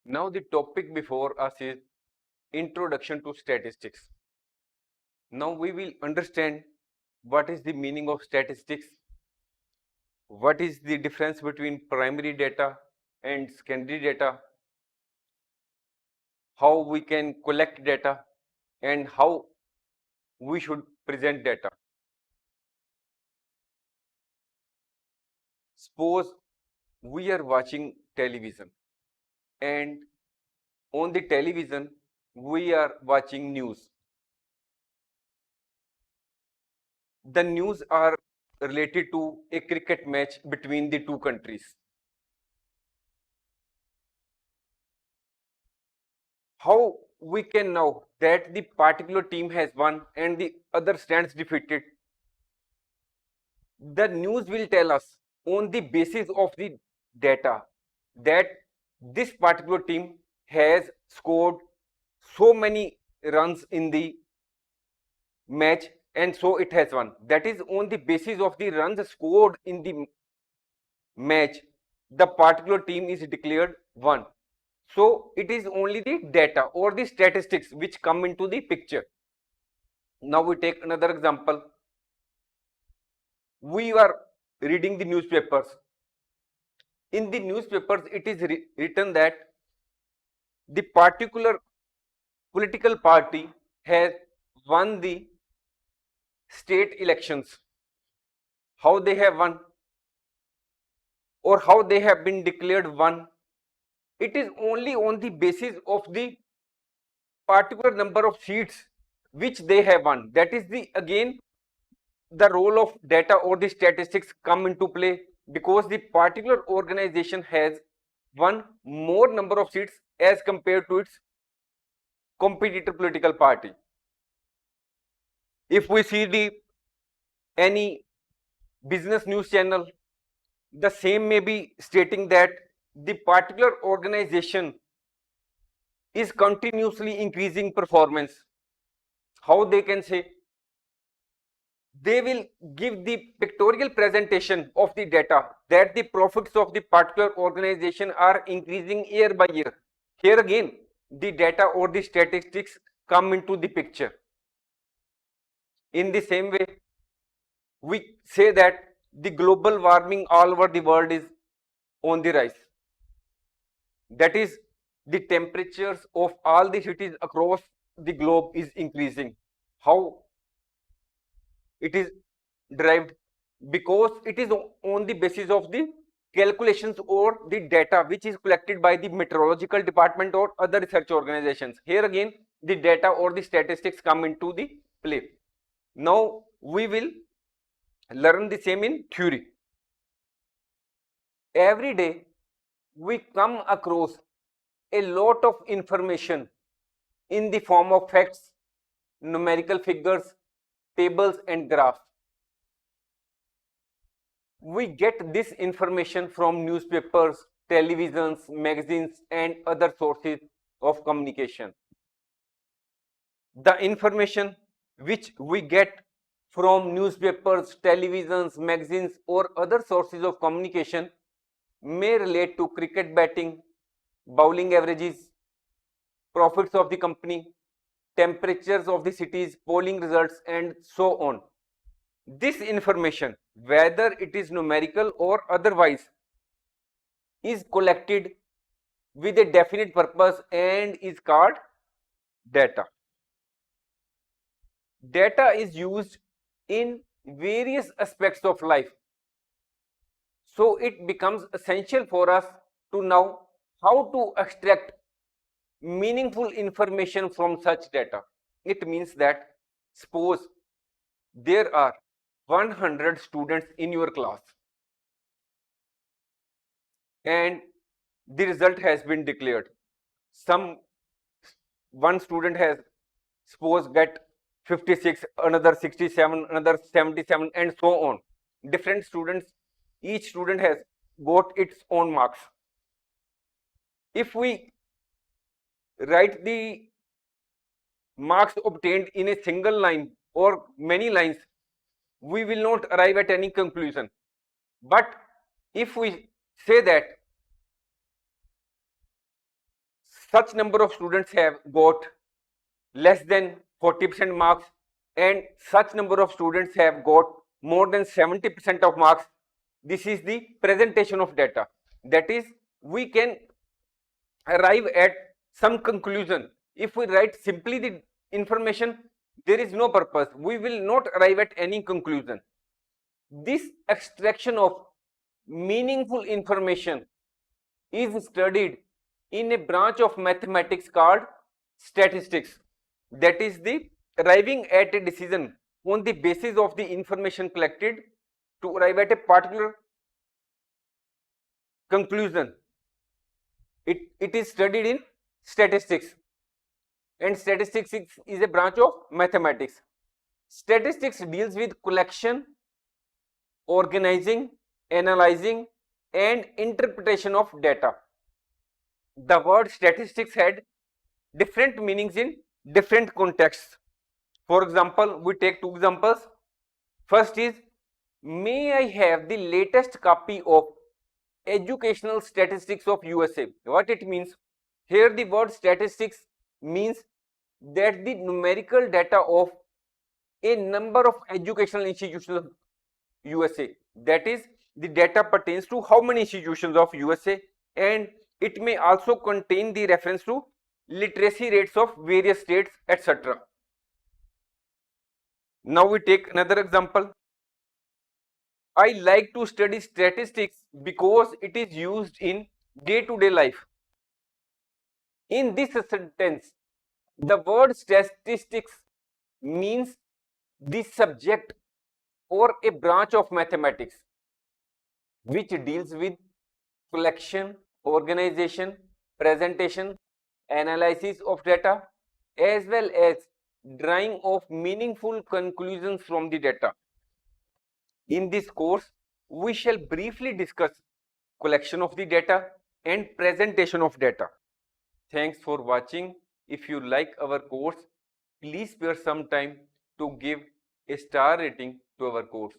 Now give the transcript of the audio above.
Now the topic before us is Introduction to Statistics. Now we will understand what is the meaning of statistics, what is the difference between primary data and secondary data, how we can collect data, and how we should present data. Suppose we are watching television, and on the television we are watching news. The news are related to a cricket match between the two countries. How we can know that the particular team has won and the other stands defeated? The news will tell us on the basis of the data that this particular team has scored so many runs in the match and so it has won. That is on the basis of the runs scored in the match, the particular team is declared won. So it is only the data or the statistics which come into the picture. Now we take another example. We are reading the newspapers. In the newspapers, it is written that the particular political party has won the state elections. How they have won or how they have been declared won, it is only on the basis of the particular number of seats which they have won. That is the again the role of data or the statistics come into play, because the particular organization has won more number of seats as compared to its competitor political party. If we see the any business news channel, the same may be stating that the particular organization is continuously increasing performance. How they can say? They will give the pictorial presentation of the data that the profits of the particular organization are increasing year by year. Here again, the data or the statistics come into the picture. In the same way, we say that the global warming all over the world is on the rise. That is, the temperatures of all the cities across the globe is increasing. How it is derived? Because it is on the basis of the calculations or the data which is collected by the meteorological department or other research organizations. Here again, the data or the statistics come into the play. Now we will learn the same in theory. Every day we come across a lot of information in the form of facts, numerical figures, tables and graphs. We get this information from newspapers, televisions, magazines and other sources of communication. The information which we get from newspapers, televisions, magazines or other sources of communication may relate to cricket batting, bowling averages, profits of the company, temperatures of the cities, polling results and so on. This information, whether it is numerical or otherwise, is collected with a definite purpose and is called data. Data is used in various aspects of life. So it becomes essential for us to know how to extract meaningful information from such data. It means that suppose there are 100 students in your class and the result has been declared. One student has suppose get 56, another 67, another 77 and so on. Different students, each student has got its own marks. If we write the marks obtained in a single line or many lines, we will not arrive at any conclusion. But if we say that such number of students have got less than 40% marks, and such number of students have got more than 70% of marks. This is the presentation of data. That is, we can arrive at some conclusion. If we write simply the information, there is no purpose. We will not arrive at any conclusion. This extraction of meaningful information is studied in a branch of mathematics called statistics. That is the arriving at a decision on the basis of the information collected to arrive at a particular conclusion. It is studied in statistics, and statistics is a branch of mathematics. Statistics deals with collection, organizing, analyzing, and interpretation of data. The word statistics had different meanings in different contexts. For example, we take two examples. First is, may I have the latest copy of educational statistics of USA? What it means? Here the word statistics means that the numerical data of a number of educational institutions of USA. That is, the data pertains to how many institutions of USA, and it may also contain the reference to literacy rates of various states, etc. Now we take another example. I like to study statistics because it is used in day-to-day life. In this sentence, the word statistics means the subject or a branch of mathematics which deals with collection, organization, presentation, analysis of data, as well as drawing of meaningful conclusions from the data. In this course, we shall briefly discuss collection of the data and presentation of data. Thanks for watching. If you like our course, please spare some time to give a star rating to our course.